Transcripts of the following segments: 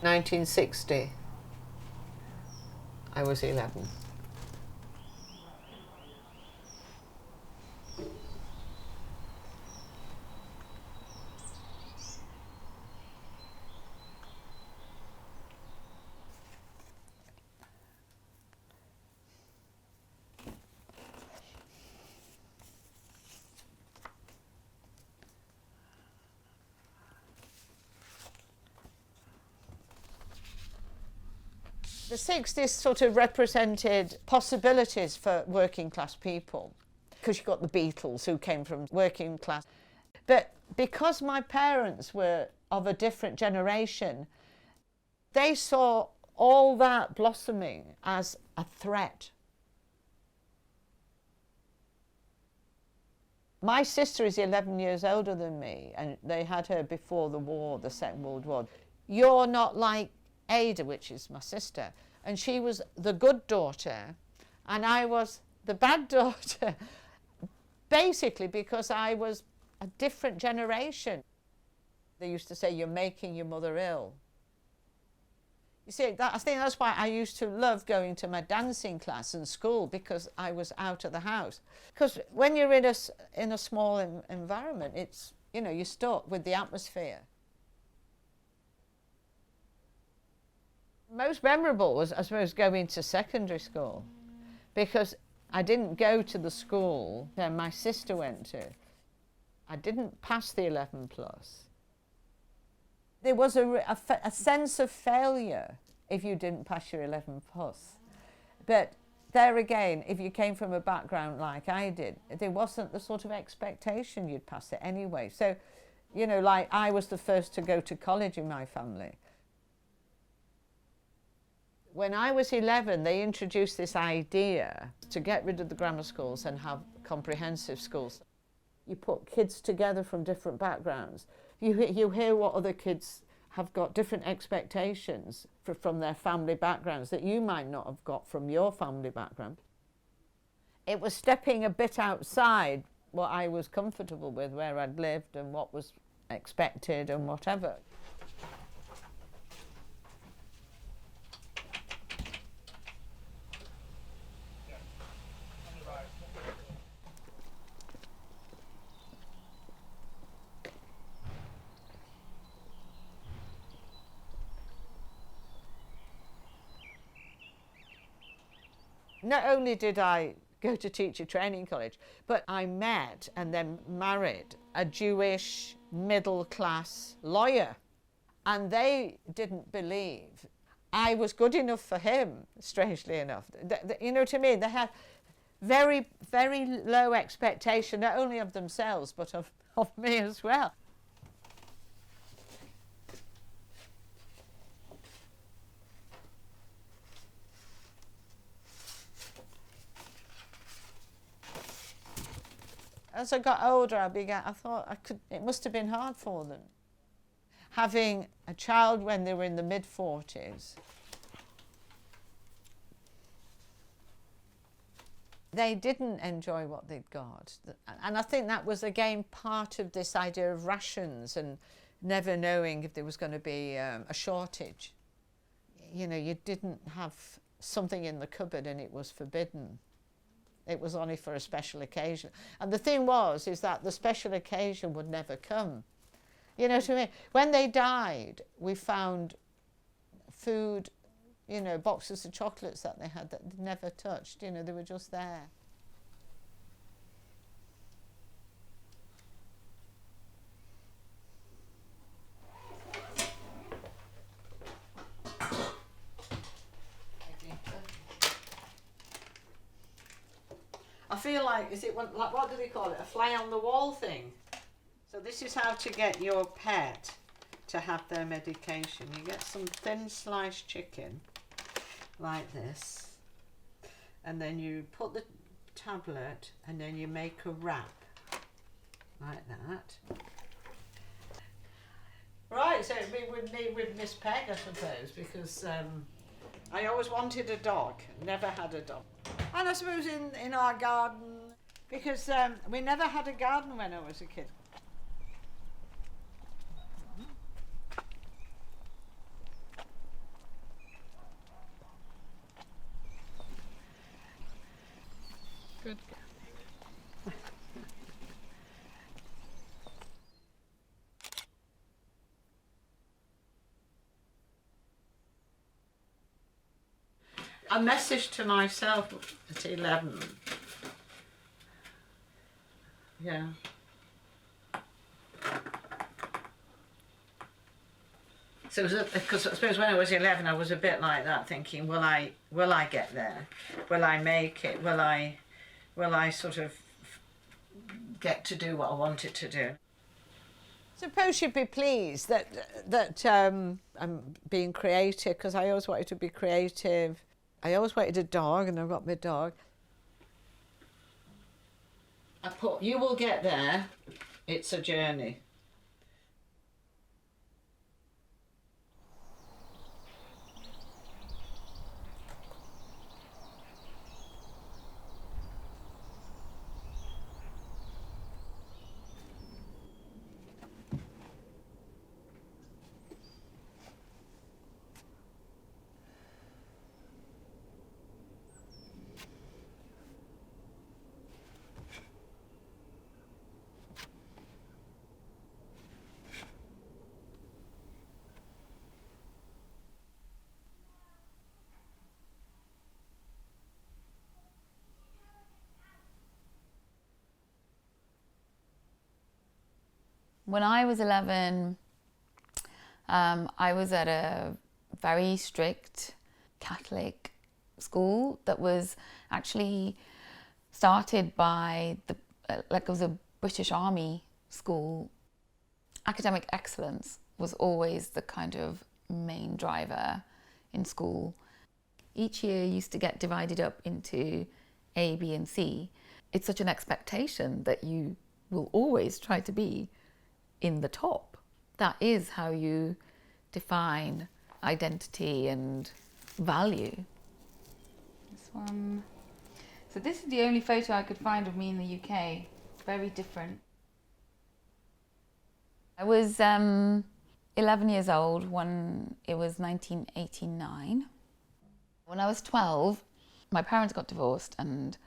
1960. I was 11. The 60s sort of represented possibilities for working class people, because you got the Beatles who came from working class. But because my parents were of a different generation, they saw all that blossoming as a threat. My sister is 11 years older than me, and they had her before the war, the Second World War. You're not like Ada, which is my sister, and she was the good daughter and I was the bad daughter, basically because I was a different generation. They used to say, you're making your mother ill. You see, I think that's why I used to love going to my dancing class in school, because I was out of the house. Because when you're in a small environment, it's, you know, you're stuck with the atmosphere. Most memorable was, I suppose, going to secondary school, because I didn't go to the school that my sister went to. I didn't pass the 11 plus. There was a sense of failure if you didn't pass your 11 plus. But there again, if you came from a background like I did, there wasn't the sort of expectation you'd pass it anyway. So, you know, like I was the first to go to college in my family. When I was 11, they introduced this idea to get rid of the grammar schools and have comprehensive schools. You put kids together from different backgrounds. You hear what other kids have got, different expectations from their family backgrounds that you might not have got from your family background. It was stepping a bit outside what I was comfortable with, where I'd lived and what was expected and whatever. Not only did I go to teacher training college, but I met and then married a Jewish middle-class lawyer. And they didn't believe I was good enough for him, strangely enough. You know what I mean? They had very, very low expectation, not only of themselves, but of me as well. As I got older, I thought it must have been hard for them. Having a child when they were in the mid-40s, they didn't enjoy what they'd got. And I think that was, again, part of this idea of rations and never knowing if there was going to be a shortage. You know, you didn't have something in the cupboard and it was forbidden. It was only for a special occasion. And the thing is that the special occasion would never come. You know what I mean? When they died, we found food, you know, boxes of chocolates that they had that they never touched. You know, they were just there. I feel like, what do they call it? A fly on the wall thing. So this is how to get your pet to have their medication. You get some thin sliced chicken, like this, and then you put the tablet, and then you make a wrap, like that. Right, so we would need with Miss Peg, I suppose, because I always wanted a dog, never had a dog. And I suppose in our garden, because we never had a garden when I was a kid. Good. A message to myself at 11. Yeah. So it was because I suppose when I was 11, I was a bit like that, thinking, will I get there? Will I make it? Will I sort of get to do what I wanted to do? Suppose you'd be pleased that I'm being creative, because I always wanted to be creative. I always wanted a dog, and I got my dog. I put, you will get there. It's a journey. When I was 11, I was at a very strict Catholic school that was actually started by it was a British Army school. Academic excellence was always the kind of main driver in school. Each year used to get divided up into A, B, and C. It's such an expectation that you will always try to be in the top. That is how you define identity and value. This one. So this is the only photo I could find of me in the UK. Very different. I was 11 years old when it was 1989. When I was 12, my parents got divorced and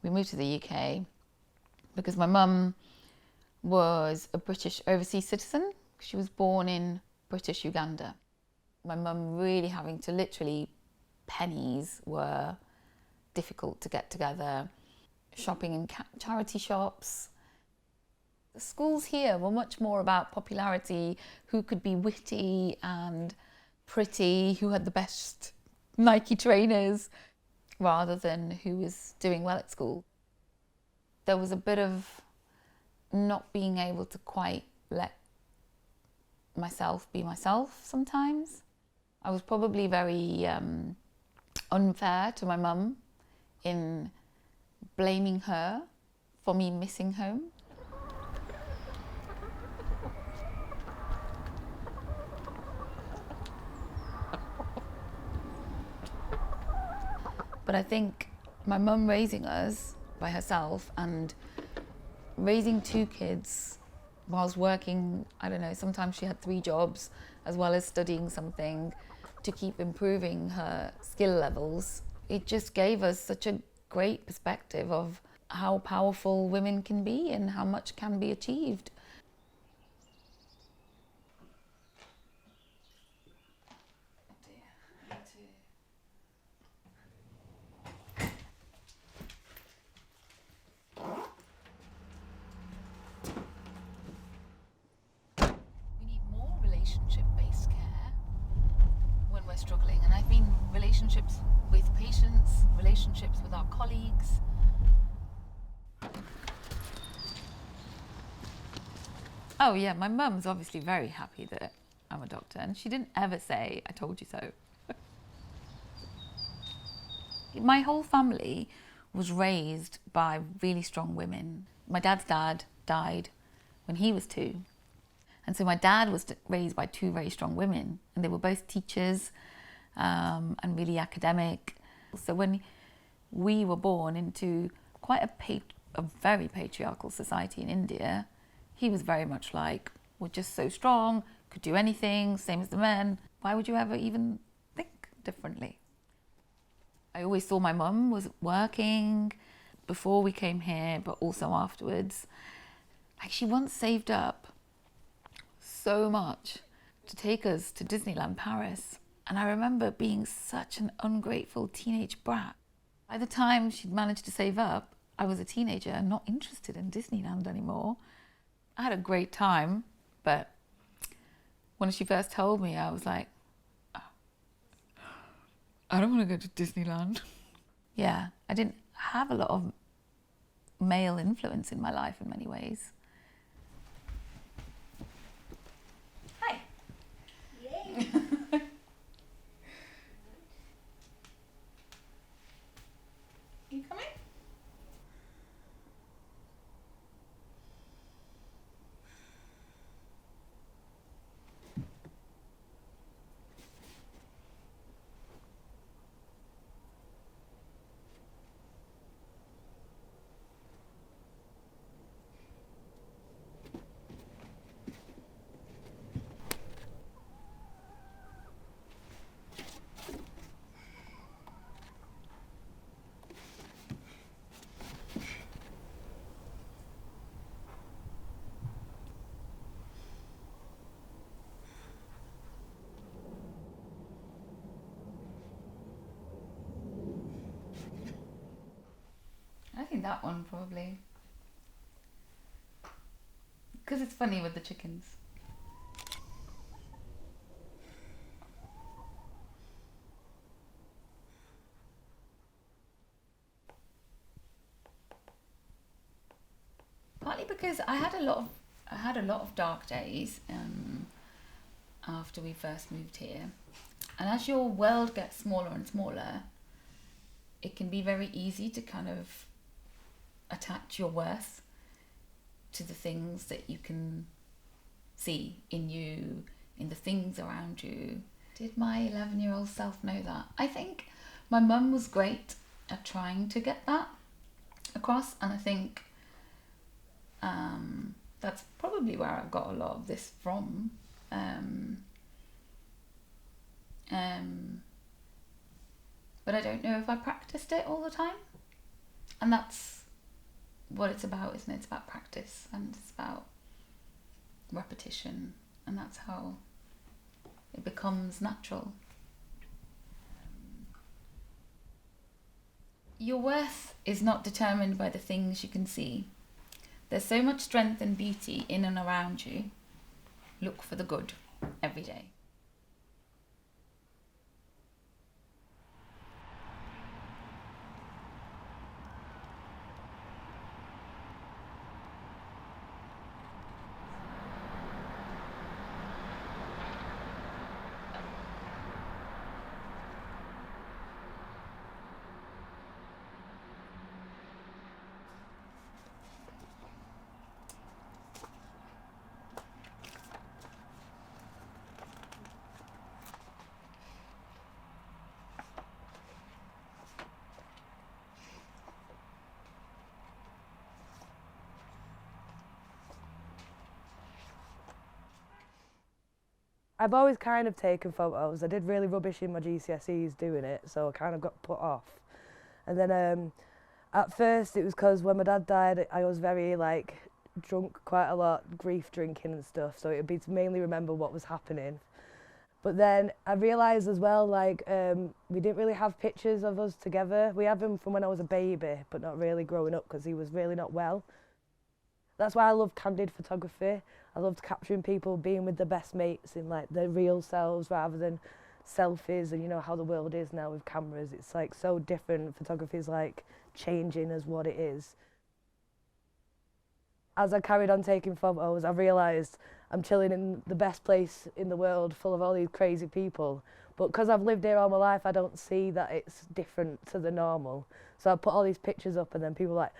we moved to the UK because my mum was a British overseas citizen. She was born in British Uganda. My mum really having to literally, pennies were difficult to get together. Shopping in charity shops. The schools here were much more about popularity, who could be witty and pretty, who had the best Nike trainers, rather than who was doing well at school. There was a bit of not being able to quite let myself be myself sometimes. I was probably very unfair to my mum in blaming her for me missing home. But I think my mum raising us by herself and raising two kids whilst working, I don't know, sometimes she had 3 jobs as well as studying something to keep improving her skill levels. It just gave us such a great perspective of how powerful women can be and how much can be achieved. Relationship-based care when we're struggling, and I mean relationships with patients, relationships with our colleagues. Oh yeah, my mum's obviously very happy that I'm a doctor, and she didn't ever say, "I told you so." My whole family was raised by really strong women. My dad's dad died when he was 2. And so my dad was raised by 2 very strong women, and they were both teachers and really academic. So when we were born into quite a very patriarchal society in India, he was very much like, we're just so strong, could do anything, same as the men. Why would you ever even think differently? I always saw my mum was working, before we came here, but also afterwards. Like, she once saved up so much to take us to Disneyland Paris. And I remember being such an ungrateful teenage brat. By the time she'd managed to save up, I was a teenager and not interested in Disneyland anymore. I had a great time, but when she first told me, I was like, I don't want to go to Disneyland. Yeah, I didn't have a lot of male influence in my life in many ways. Hi. Yay. You coming? I think that one probably. Because it's funny with the chickens. Partly because I had a lot of dark days after we first moved here. And as your world gets smaller and smaller, it can be very easy to kind of attach your worth to the things that you can see in you, in the things around you. Did my 11-year-old self know that? I think my mum was great at trying to get that across, and I think that's probably where I got a lot of this from. But I don't know if I practiced it all the time. And that's what it's about, isn't it? It's about practice and it's about repetition, and that's how it becomes natural. Your worth is not determined by the things you can see. There's so much strength and beauty in and around you. Look for the good every day. I've always kind of taken photos. I did really rubbish in my GCSEs doing it, so I kind of got put off. And then at first it was because when my dad died, I was very drunk quite a lot, grief drinking and stuff, so it would be to mainly remember what was happening. But then I realised as well, we didn't really have pictures of us together. We had them from when I was a baby, but not really growing up because he was really not well. That's why I love candid photography. I loved capturing people being with their best mates in their real selves rather than selfies, and you know how the world is now with cameras. It's so different. Photography is changing as what it is. As I carried on taking photos, I realised I'm chilling in the best place in the world full of all these crazy people. But because I've lived here all my life, I don't see that it's different to the normal. So I put all these pictures up and then people are like,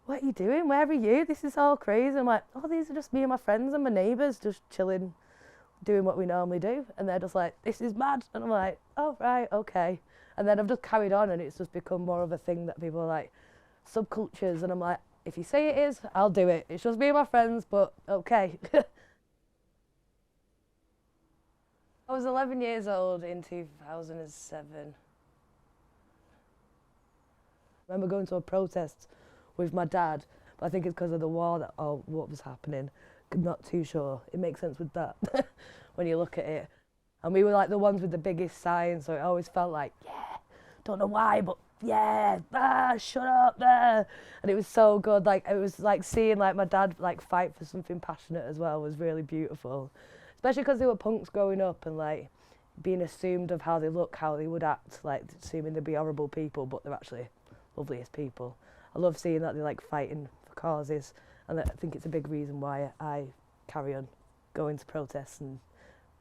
what are you doing? Where are you? This is all crazy. I'm like, oh, these are just me and my friends and my neighbours just chilling, doing what we normally do. And they're just like, this is mad. And I'm like, oh, right, okay. And then I've just carried on and it's just become more of a thing that people are like, subcultures. And I'm like, if you say it is, I'll do it. It's just me and my friends, but okay. I was 11 years old in 2007. I remember going to a protest with my dad, but I think it's because of the war that, or what was happening. I'm not too sure. It makes sense with that when you look at it. And we were like the ones with the biggest signs, so it always felt like, yeah, don't know why, but yeah, shut up there. And it was so good. Like, it was like seeing like my dad like fight for something passionate as well was really beautiful. Especially because they were punks growing up and like being assumed of how they look, how they would act, like assuming they'd be horrible people, but they're actually loveliest people. I love seeing that they're like fighting for causes, and I think it's a big reason why I carry on going to protests and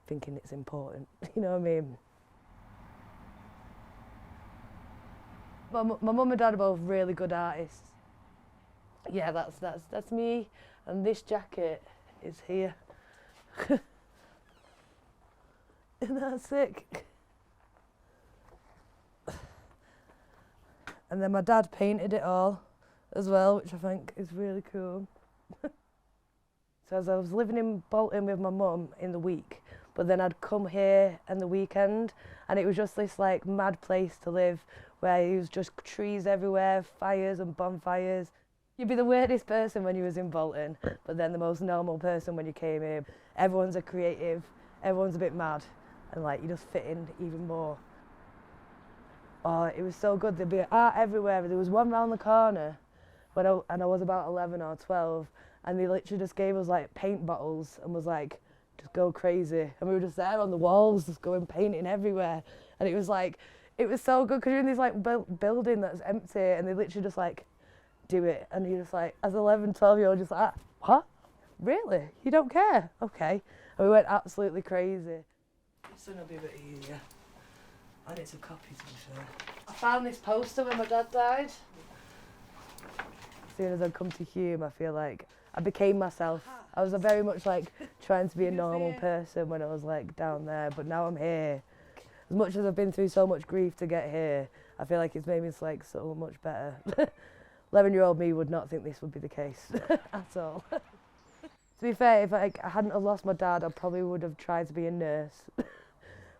thinking it's important. You know what I mean? My mum and dad are both really good artists. Yeah, that's me, and this jacket is here. Isn't that sick? And then my dad painted it all as well, which I think is really cool. So as I was living in Bolton with my mum in the week, but then I'd come here in the weekend, and it was just this like mad place to live where it was just trees everywhere, fires and bonfires. You'd be the weirdest person when you was in Bolton, but then the most normal person when you came here. Everyone's a creative, everyone's a bit mad, and like you just fit in even more. Oh, it was so good. There'd be art everywhere. There was one round the corner when I was about 11 or 12, and they literally just gave us like paint bottles and was like, just go crazy. And we were just there on the walls, just going painting everywhere. And it was like, it was so good because you're in this like building that's empty, and they literally just like do it. And you're just like, as 11, 12-year-old, just like, what? Really? You don't care? Okay. And we went absolutely crazy. This one will be a bit easier. I need some copies, to be fair. I found this poster when my dad died. As soon as I'd come to Hume, I feel like I became myself. I was very much like trying to be a normal person when I was like down there, but now I'm here. As much as I've been through so much grief to get here, I feel like it's made me like so much better. 11-year-old me would not think this would be the case at all. To be fair, if I hadn't have lost my dad, I probably would have tried to be a nurse.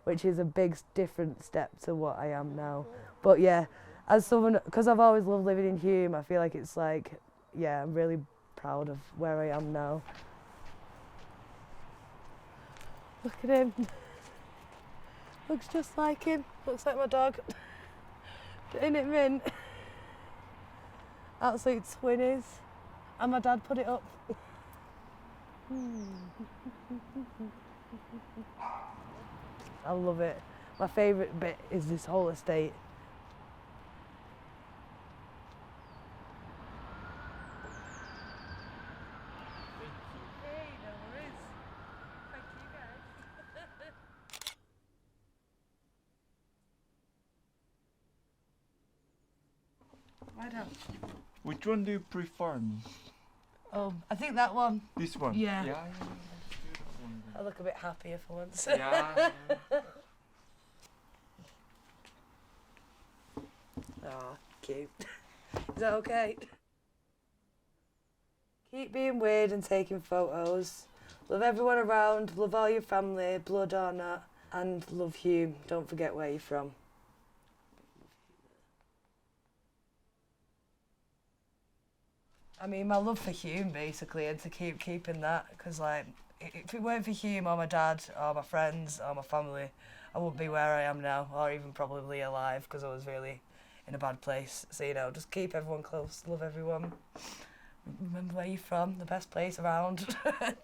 Which is a big different step to what I am now. But yeah, as someone, because I've always loved living in Hume, I feel like it's like, yeah, I'm really proud of where I am now. Look at him. Looks just like him. Looks like my dog. Ain't it mint? Absolute twinnies. And my dad put it up. I love it. My favourite bit is this whole estate. Hey, no worries. Thank you, guys. Why don't? Which one do you prefer? Oh, I think that one. This one? Yeah. Yeah. I look a bit happier for once. Yeah. Aw, cute. Is that okay? Keep being weird and taking photos. Love everyone around, love all your family, blood or not, and love Hume. Don't forget where you're from. I mean, my love for Hume, basically, and to keep keeping that, because, like, if it weren't for Hume or my dad or my friends or my family, I wouldn't be where I am now, or even probably alive, because I was really in a bad place. So, you know, just keep everyone close, love everyone. Remember where you're from, the best place around.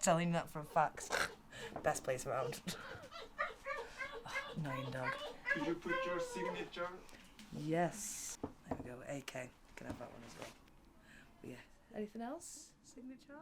Telling you that from facts. Best place around. Oh, annoying dog. Could you put your signature? Yes. There we go, AK. You can have that one as well. But yeah. Anything else? Signature?